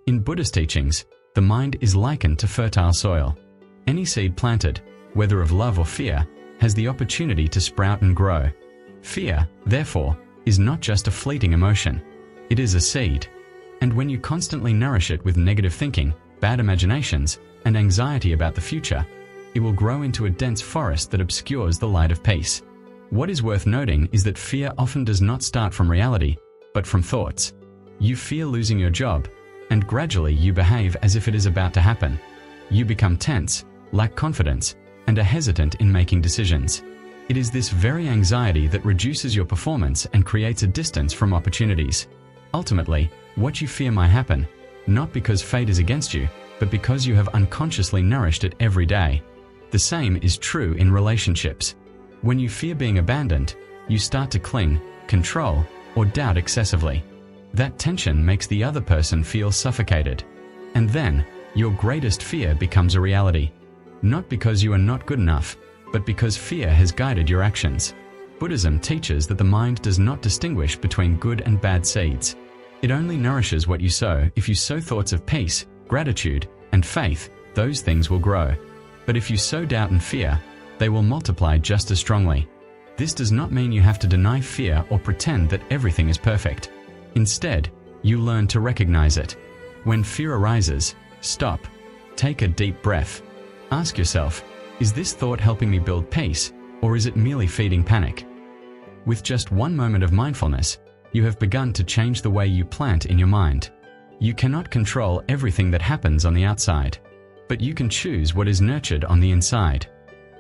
In Buddhist teachings, the mind is likened to fertile soil. Any seed planted, whether of love or fear, has the opportunity to sprout and grow. Fear, therefore, is not just a fleeting emotion. It is a seed. And when you constantly nourish it with negative thinking, bad imaginations, and anxiety about the future, it will grow into a dense forest that obscures the light of peace. What is worth noting is that fear often does not start from reality, but from thoughts. You fear losing your job, and gradually you behave as if it is about to happen. You become tense, lack confidence, and are hesitant in making decisions. It is this very anxiety that reduces your performance and creates a distance from opportunities. Ultimately, what you fear might happen, not because fate is against you, but because you have unconsciously nourished it every day. The same is true in relationships. When you fear being abandoned, you start to cling, control, or doubt excessively. That tension makes the other person feel suffocated. And then, your greatest fear becomes a reality. Not because you are not good enough, but because fear has guided your actions. Buddhism teaches that the mind does not distinguish between good and bad seeds. It only nourishes what you sow. If you sow thoughts of peace, gratitude, and faith, those things will grow. But if you sow doubt and fear, they will multiply just as strongly. This does not mean you have to deny fear or pretend that everything is perfect. Instead, you learn to recognize it. When fear arises, stop. Take a deep breath. Ask yourself, is this thought helping me build peace, or is it merely feeding panic? With just one moment of mindfulness, you have begun to change the way you plant in your mind. You cannot control everything that happens on the outside, but you can choose what is nurtured on the inside.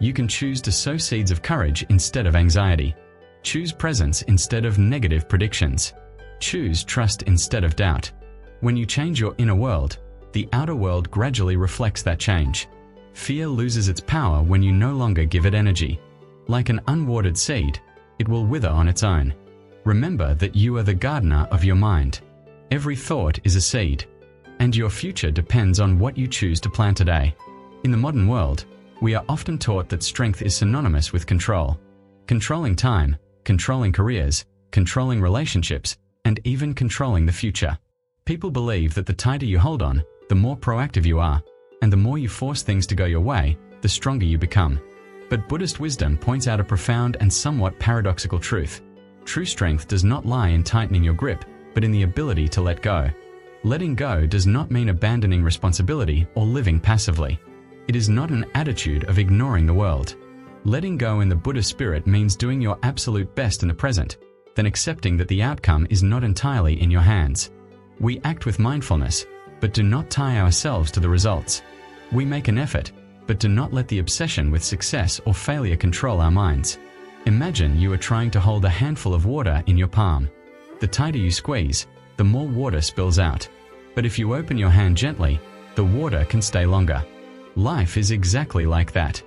You can choose to sow seeds of courage instead of anxiety. Choose presence instead of negative predictions. Choose trust instead of doubt. When you change your inner world, the outer world gradually reflects that change. Fear loses its power when you no longer give it energy. Like an unwatered seed, it will wither on its own. Remember that you are the gardener of your mind. Every thought is a seed, and your future depends on what you choose to plant today. In the modern world, we are often taught that strength is synonymous with control. Controlling time, controlling careers, controlling relationships, and even controlling the future. People believe that the tighter you hold on, the more proactive you are, and the more you force things to go your way, the stronger you become. But Buddhist wisdom points out a profound and somewhat paradoxical truth. True strength does not lie in tightening your grip, but in the ability to let go. Letting go does not mean abandoning responsibility or living passively. It is not an attitude of ignoring the world. Letting go in the Buddhist spirit means doing your absolute best in the present, then accepting that the outcome is not entirely in your hands. We act with mindfulness, but do not tie ourselves to the results. We make an effort, but do not let the obsession with success or failure control our minds. Imagine you are trying to hold a handful of water in your palm. The tighter you squeeze, the more water spills out. But if you open your hand gently, the water can stay longer. Life is exactly like that.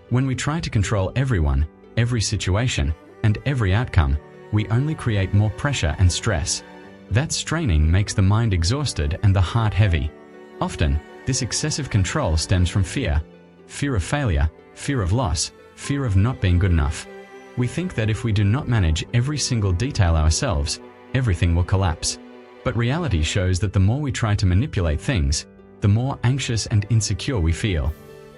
When we try to control everyone, every situation, and every outcome, we only create more pressure and stress. That straining makes the mind exhausted and the heart heavy. Often, this excessive control stems from fear. Fear of failure, fear of loss, fear of not being good enough. We think that if we do not manage every single detail ourselves, everything will collapse. But reality shows that the more we try to manipulate things, the more anxious and insecure we feel.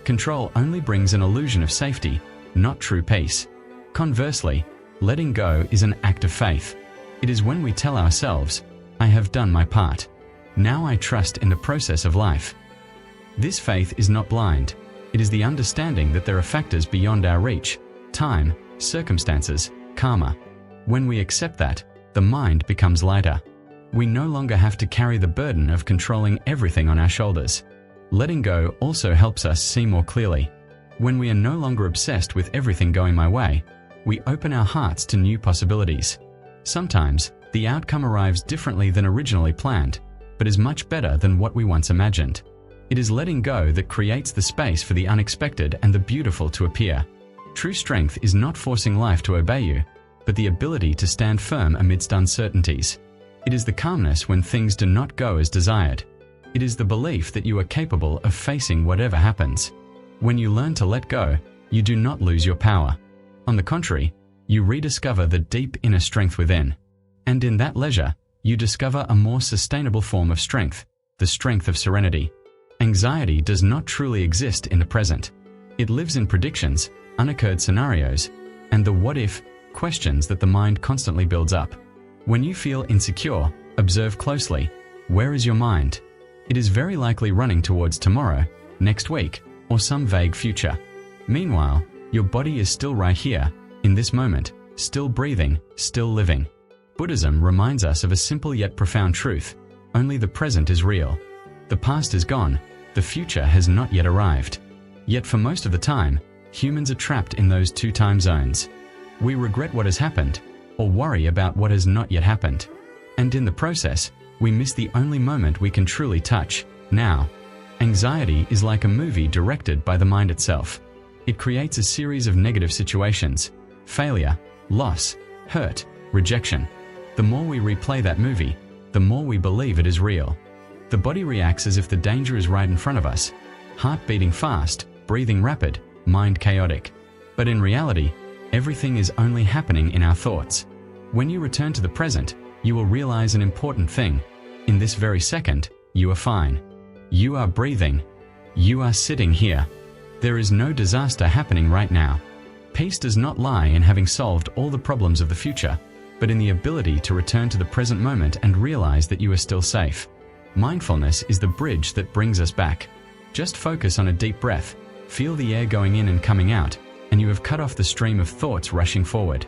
Control only brings an illusion of safety, not true peace. Conversely, letting go is an act of faith. It is when we tell ourselves, I have done my part. Now I trust in the process of life. This faith is not blind. It is the understanding that there are factors beyond our reach: time, circumstances, karma. When we accept that, the mind becomes lighter. We no longer have to carry the burden of controlling everything on our shoulders. Letting go also helps us see more clearly. When we are no longer obsessed with everything going my way, we open our hearts to new possibilities. Sometimes, the outcome arrives differently than originally planned, but is much better than what we once imagined. It is letting go that creates the space for the unexpected and the beautiful to appear. True strength is not forcing life to obey you, but the ability to stand firm amidst uncertainties. It is the calmness when things do not go as desired. It is the belief that you are capable of facing whatever happens. When you learn to let go, you do not lose your power. On the contrary, you rediscover the deep inner strength within. And in that leisure, you discover a more sustainable form of strength, the strength of serenity. Anxiety does not truly exist in the present. It lives in predictions, unoccurred scenarios, and the what-if questions that the mind constantly builds up. When you feel insecure, observe closely. Where is your mind? It is very likely running towards tomorrow, next week, or some vague future. Meanwhile, your body is still right here, in this moment, still breathing, still living. Buddhism reminds us of a simple yet profound truth. Only the present is real. The past is gone, the future has not yet arrived. Yet for most of the time, humans are trapped in those two time zones. We regret what has happened, or worry about what has not yet happened. And in the process, we miss the only moment we can truly touch, now. Anxiety is like a movie directed by the mind itself. It creates a series of negative situations: failure, loss, hurt, rejection. The more we replay that movie, the more we believe it is real. The body reacts as if the danger is right in front of us. Heart beating fast, breathing rapid, mind chaotic. But in reality, everything is only happening in our thoughts. When you return to the present, you will realize an important thing. In this very second, you are fine. You are breathing. You are sitting here. There is no disaster happening right now. Peace does not lie in having solved all the problems of the future, but in the ability to return to the present moment and realize that you are still safe. Mindfulness is the bridge that brings us back. Just focus on a deep breath, feel the air going in and coming out, and you have cut off the stream of thoughts rushing forward.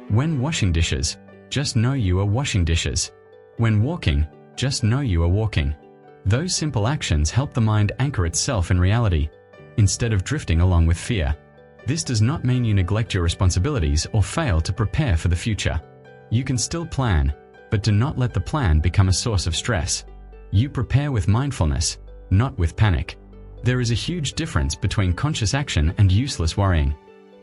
When washing dishes, just know you are washing dishes. When walking, just know you are walking. Those simple actions help the mind anchor itself in reality, instead of drifting along with fear. This does not mean you neglect your responsibilities or fail to prepare for the future. You can still plan, but do not let the plan become a source of stress. You prepare with mindfulness, not with panic. There is a huge difference between conscious action and useless worrying.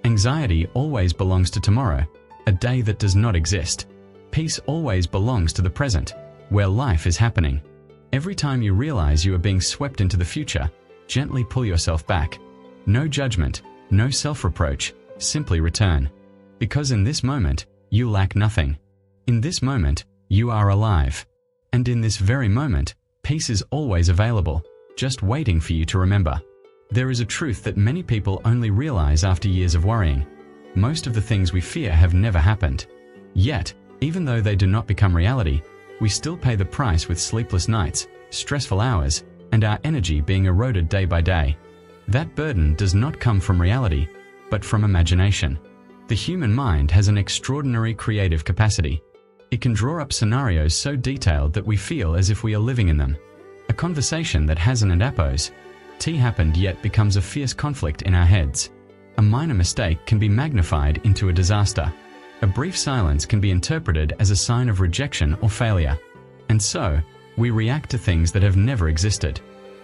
Anxiety always belongs to tomorrow, a day that does not exist. Peace always belongs to the present, where life is happening. Every time you realize you are being swept into the future, gently pull yourself back. No judgment, no self-reproach, simply return. Because in this moment, you lack nothing. In this moment, you are alive. And in this very moment, peace is always available, just waiting for you to remember. There is a truth that many people only realize after years of worrying. Most of the things we fear have never happened. Yet, even though they do not become reality, we still pay the price with sleepless nights, stressful hours, and our energy being eroded day by day. That burden does not come from reality, but from imagination. The human mind has an extraordinary creative capacity. It can draw up scenarios so detailed that we feel as if we are living in them. A conversation that has an adapose happened yet becomes a fierce conflict in our heads. A minor mistake can be magnified into a disaster. A brief silence can be interpreted as a sign of rejection or failure. And so, we react to things that have never existed.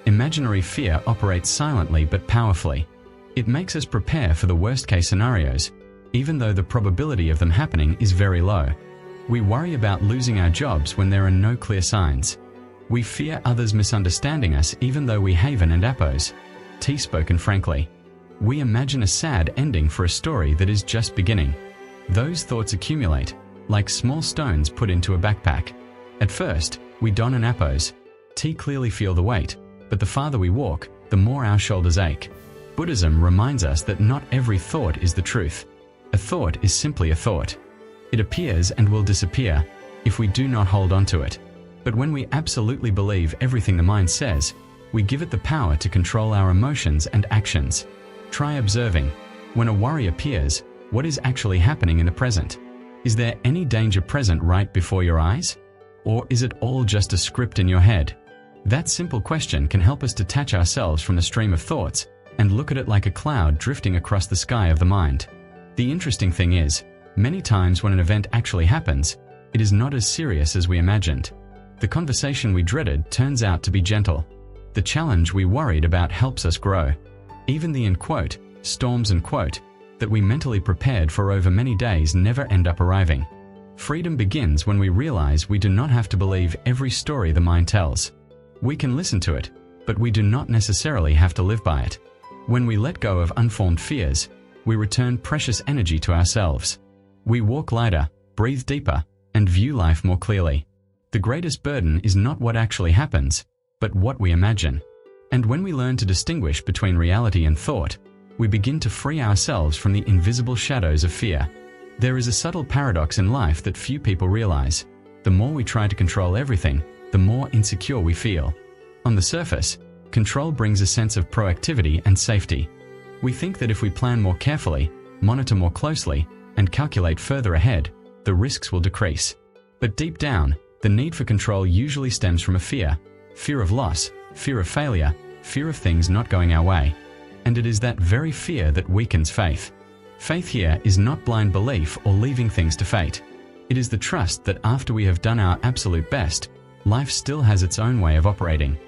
Imaginary fear operates silently but powerfully. It makes us prepare for the worst-case scenarios, even though the probability of them happening is very low. We worry about losing our jobs when there are no clear signs. We fear others misunderstanding us even though we have an adapose. Spoken frankly. We imagine a sad ending for a story that is just beginning. Those thoughts accumulate, like small stones put into a backpack. At first, we don an apose. Clearly feel the weight, but the farther we walk, the more our shoulders ache. Buddhism reminds us that not every thought is the truth. A thought is simply a thought. It appears and will disappear if we do not hold on to it. But when we absolutely believe everything the mind says, we give it the power to control our emotions and actions. Try observing. When a worry appears, what is actually happening in the present? Is there any danger present right before your eyes? Or is it all just a script in your head? That simple question can help us detach ourselves from the stream of thoughts and look at it like a cloud drifting across the sky of the mind. The interesting thing is, many times when an event actually happens, it is not as serious as we imagined. The conversation we dreaded turns out to be gentle. The challenge we worried about helps us grow. Even the storms that we mentally prepared for over many days never end up arriving. Freedom begins when we realize we do not have to believe every story the mind tells. We can listen to it, but we do not necessarily have to live by it. When we let go of unformed fears, we return precious energy to ourselves. We walk lighter, breathe deeper, and view life more clearly. The greatest burden is not what actually happens, but what we imagine. And when we learn to distinguish between reality and thought, we begin to free ourselves from the invisible shadows of fear. There is a subtle paradox in life that few people realize. The more we try to control everything, the more insecure we feel. On the surface, control brings a sense of proactivity and safety. We think that if we plan more carefully, monitor more closely, and calculate further ahead, the risks will decrease. But deep down, the need for control usually stems from a fear of loss, fear of failure, fear of things not going our way. And it is that very fear that weakens faith. Faith here is not blind belief or leaving things to fate. It is the trust that after we have done our absolute best, life still has its own way of operating.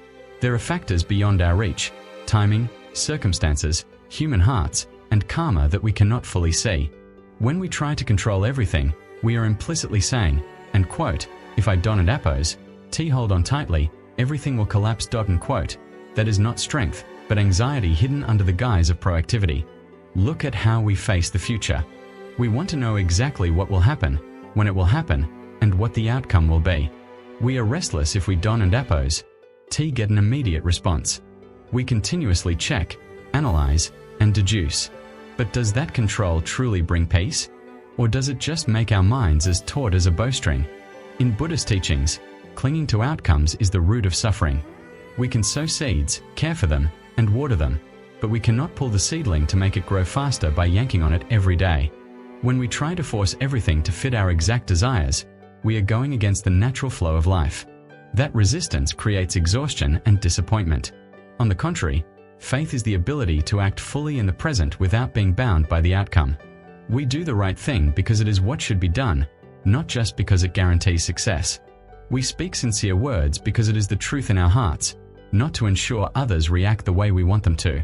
There are factors beyond our reach: timing, circumstances, human hearts, and karma that we cannot fully see. When we try to control everything, we are implicitly saying, and quote, "If I don and appos, hold on tightly, everything will collapse." And quote, that is not strength, but anxiety hidden under the guise of proactivity. Look at how we face the future. We want to know exactly what will happen, when it will happen, and what the outcome will be. We are restless if we don and appos, get an immediate response. We continuously check, analyze, and deduce. But does that control truly bring peace? Or does it just make our minds as taut as a bowstring? In Buddhist teachings, clinging to outcomes is the root of suffering. We can sow seeds, care for them, and water them, but we cannot pull the seedling to make it grow faster by yanking on it every day. When we try to force everything to fit our exact desires, we are going against the natural flow of life. That resistance creates exhaustion and disappointment. On the contrary, faith is the ability to act fully in the present without being bound by the outcome. We do the right thing because it is what should be done, not just because it guarantees success. We speak sincere words because it is the truth in our hearts, not to ensure others react the way we want them to.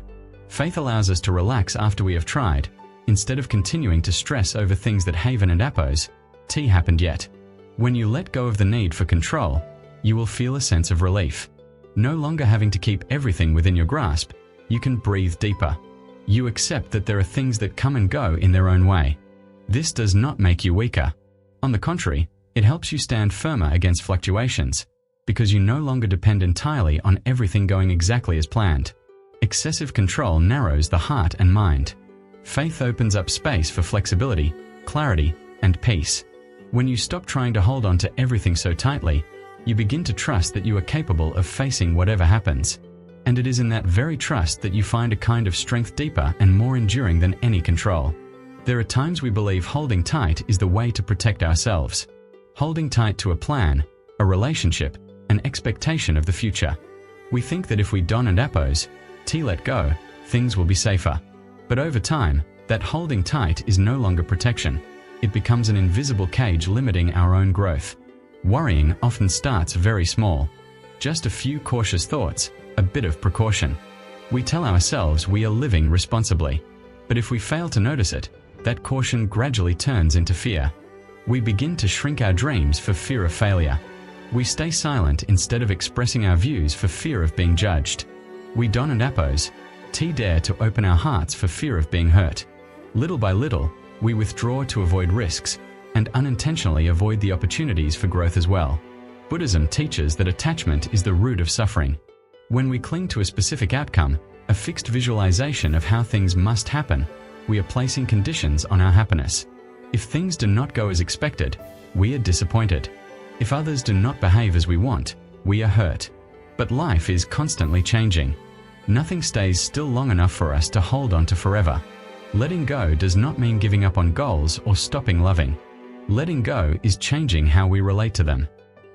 Faith allows us to relax after we have tried, instead of continuing to stress over things that haven't and appos, happened yet. When you let go of the need for control, you will feel a sense of relief. No longer having to keep everything within your grasp, you can breathe deeper. You accept that there are things that come and go in their own way. This does not make you weaker. On the contrary, it helps you stand firmer against fluctuations, because you no longer depend entirely on everything going exactly as planned. Excessive control narrows the heart and mind. Faith opens up space for flexibility, clarity, and peace. When you stop trying to hold on to everything so tightly, you begin to trust that you are capable of facing whatever happens. And it is in that very trust that you find a kind of strength deeper and more enduring than any control. There are times we believe holding tight is the way to protect ourselves. Holding tight to a plan, a relationship, an expectation of the future. We think that if we don and appos, let go, things will be safer. But over time, that holding tight is no longer protection. It becomes an invisible cage limiting our own growth. Worrying often starts very small. Just a few cautious thoughts, a bit of precaution. We tell ourselves we are living responsibly. But if we fail to notice it, that caution gradually turns into fear. We begin to shrink our dreams for fear of failure. We stay silent instead of expressing our views for fear of being judged. We don and appos, dare to open our hearts for fear of being hurt. Little by little, we withdraw to avoid risks, and unintentionally avoid the opportunities for growth as well. Buddhism teaches that attachment is the root of suffering. When we cling to a specific outcome, a fixed visualization of how things must happen, we are placing conditions on our happiness. If things do not go as expected, we are disappointed. If others do not behave as we want, we are hurt. But life is constantly changing. Nothing stays still long enough for us to hold on to forever. Letting go does not mean giving up on goals or stopping loving. Letting go is changing how we relate to them.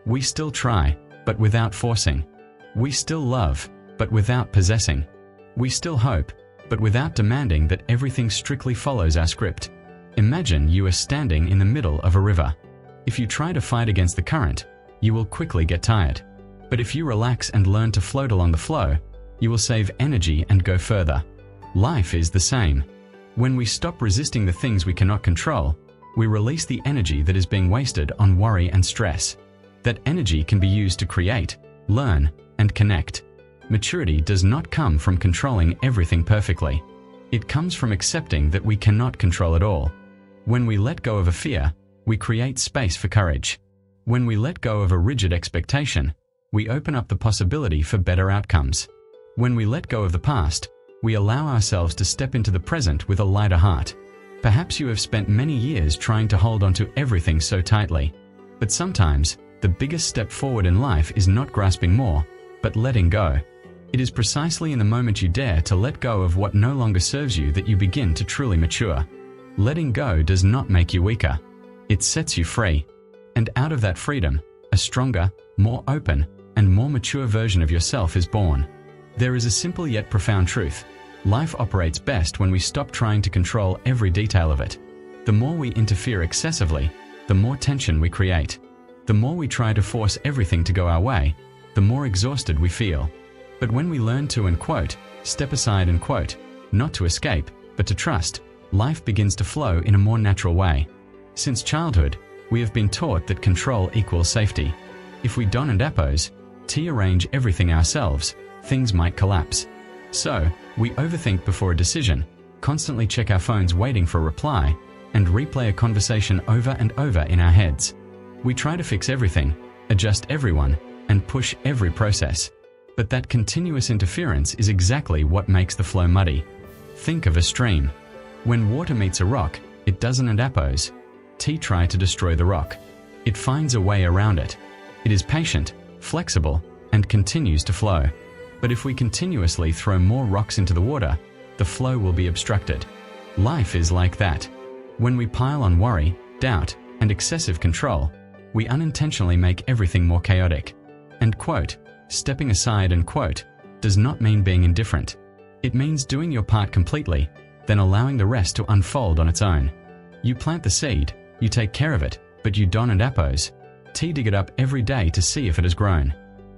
We still try, but without forcing. We still love, but without possessing. We still hope, but without demanding that everything strictly follows our script. Imagine you are standing in the middle of a river. If you try to fight against the current, you will quickly get tired. But if you relax and learn to float along the flow, you will save energy and go further. Life is the same. When we stop resisting the things we cannot control, we release the energy that is being wasted on worry and stress. That energy can be used to create, learn, and connect. Maturity does not come from controlling everything perfectly. It comes from accepting that we cannot control it all. When we let go of a fear, we create space for courage. When we let go of a rigid expectation, we open up the possibility for better outcomes. When we let go of the past, we allow ourselves to step into the present with a lighter heart. Perhaps you have spent many years trying to hold onto everything so tightly. But sometimes, the biggest step forward in life is not grasping more, but letting go. It is precisely in the moment you dare to let go of what no longer serves you that you begin to truly mature. Letting go does not make you weaker. It sets you free. And out of that freedom, a stronger, more open, and more mature version of yourself is born. There is a simple yet profound truth. Life operates best when we stop trying to control every detail of it. The more we interfere excessively, the more tension we create. The more we try to force everything to go our way, the more exhausted we feel. But when we learn to, and quote, step aside and quote, not to escape, but to trust, life begins to flow in a more natural way. Since childhood, we have been taught that control equals safety. If we don and appose, arrange everything ourselves, things might collapse. So, we overthink before a decision, constantly check our phones waiting for a reply, and replay a conversation over and over in our heads. We try to fix everything, adjust everyone, and push every process. But that continuous interference is exactly what makes the flow muddy. Think of a stream. When water meets a rock, it doesn't appose. Try to destroy the rock. It finds a way around it. It is patient, flexible, and continues to flow. But if we continuously throw more rocks into the water, the flow will be obstructed. Life is like that. When we pile on worry, doubt, and excessive control, we unintentionally make everything more chaotic. And quote, stepping aside and quote, does not mean being indifferent. It means doing your part completely, then allowing the rest to unfold on its own. You plant the seed, you take care of it, but you don and appose. Dig it up every day to see if it has grown.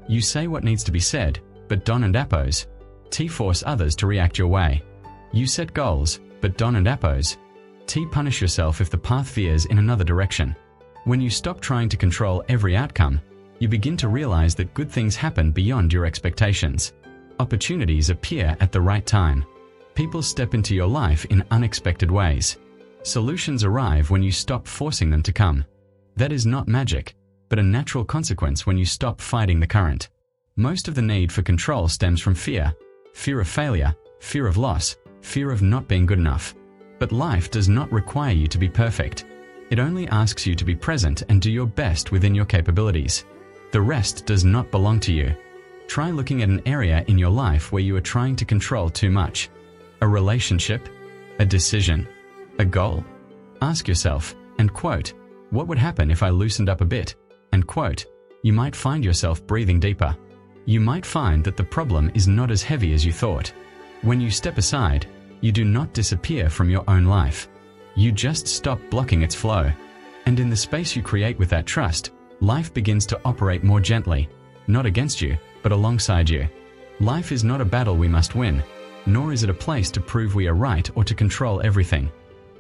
You say what needs to be said, but don and appose. Force others to react your way. You set goals, but don and appose. Punish yourself if the path veers in another direction. When you stop trying to control every outcome, you begin to realize that good things happen beyond your expectations. Opportunities appear at the right time. People step into your life in unexpected ways. Solutions arrive when you stop forcing them to come. That is not magic, but a natural consequence when you stop fighting the current. Most of the need for control stems from fear. Fear of failure, fear of loss, fear of not being good enough. But life does not require you to be perfect. It only asks you to be present and do your best within your capabilities. The rest does not belong to you. Try looking at an area in your life where you are trying to control too much. A relationship, a decision, a goal. Ask yourself, and quote, what would happen if I loosened up a bit? And quote, you might find yourself breathing deeper. You might find that the problem is not as heavy as you thought. When you step aside, you do not disappear from your own life. You just stop blocking its flow. And in the space you create with that trust, life begins to operate more gently, not against you, but alongside you. Life is not a battle we must win, nor is it a place to prove we are right or to control everything.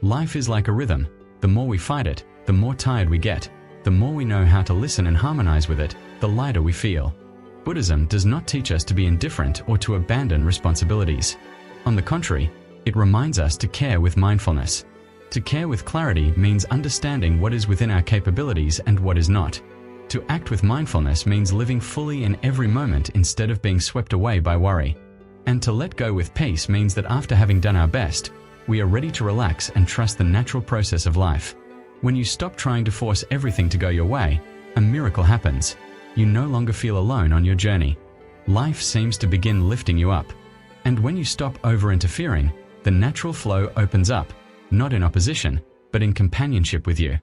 Life is like a rhythm. The more we fight it, the more tired we get. The more we know how to listen and harmonize with it, the lighter we feel. Buddhism does not teach us to be indifferent or to abandon responsibilities. On the contrary, it reminds us to care with mindfulness. To care with clarity means understanding what is within our capabilities and what is not. To act with mindfulness means living fully in every moment instead of being swept away by worry. And to let go with peace means that after having done our best, we are ready to relax and trust the natural process of life. When you stop trying to force everything to go your way, a miracle happens. You no longer feel alone on your journey. Life seems to begin lifting you up. And when you stop over-interfering, the natural flow opens up, not in opposition, but in companionship with you.